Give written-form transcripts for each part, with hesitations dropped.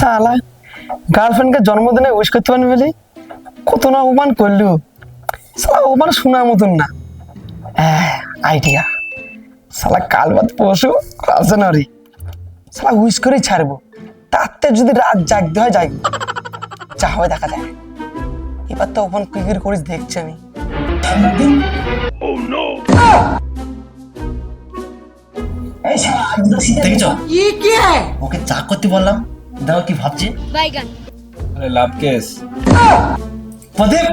শালা গার্লফ্রেন্ডকে জন্মদিনে উইশ করতে পারেন বলি কত না অপমান করলো। শালা অপমান শোনার মতন না। আইডিয়া, শালা কাল বাদ পরশু জানুয়ারি, শালা উইশ করেই ছাড়বো। তাতে যদি রাত জাগতে হয় জাগবো, যা হয় দেখা যায়। এবার তো অপমান কি করে করিস দেখছি আমি। দেখছো ওকে চা করতে বললাম, দেখো কি ভাবছে। বাইগান আরে লাভ কেস। প্রদীপ,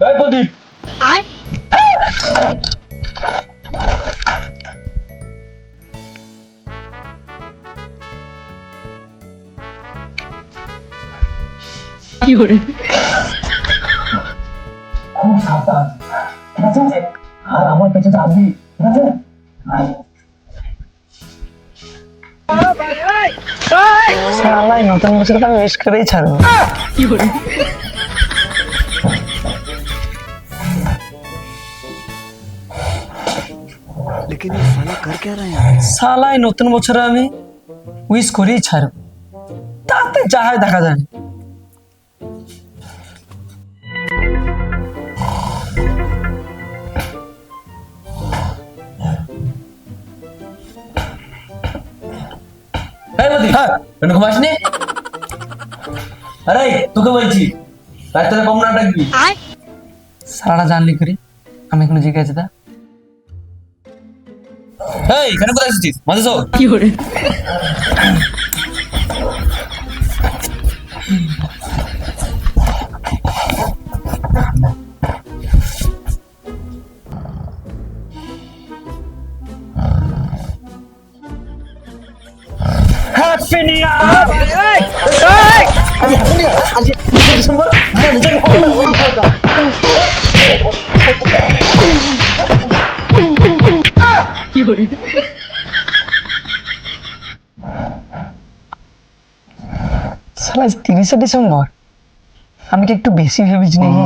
এই প্রদীপ, আর খুব সাবধান, ঠিক আছে? আর আমার পেছনে আসবি, ঠিক আছে? শালা নতুন বছরকে আমি উইশ করেই ছাড়বো। लेकिन ये साला कर क्या रहे हैं? শালা নতুন বছরে আমি উইশ করেই ছাড়বো, তাতে যা হয় দেখা যায়। এই প্রদীপ, হ্যাঁ। কেন ঘুমাসনি? আরে তোকে বলছি রাত্রে কম না ডাকবি। সারাটা জানলি করি আমি এখনো জেগে আছি। তা এই কেন কোথায় এসেছিস? মাঝে সব হ্যাপি নিউ শালা 30শে ডিসেম্বর, আমি কি একটু বেশি ভেবেছি নাকি?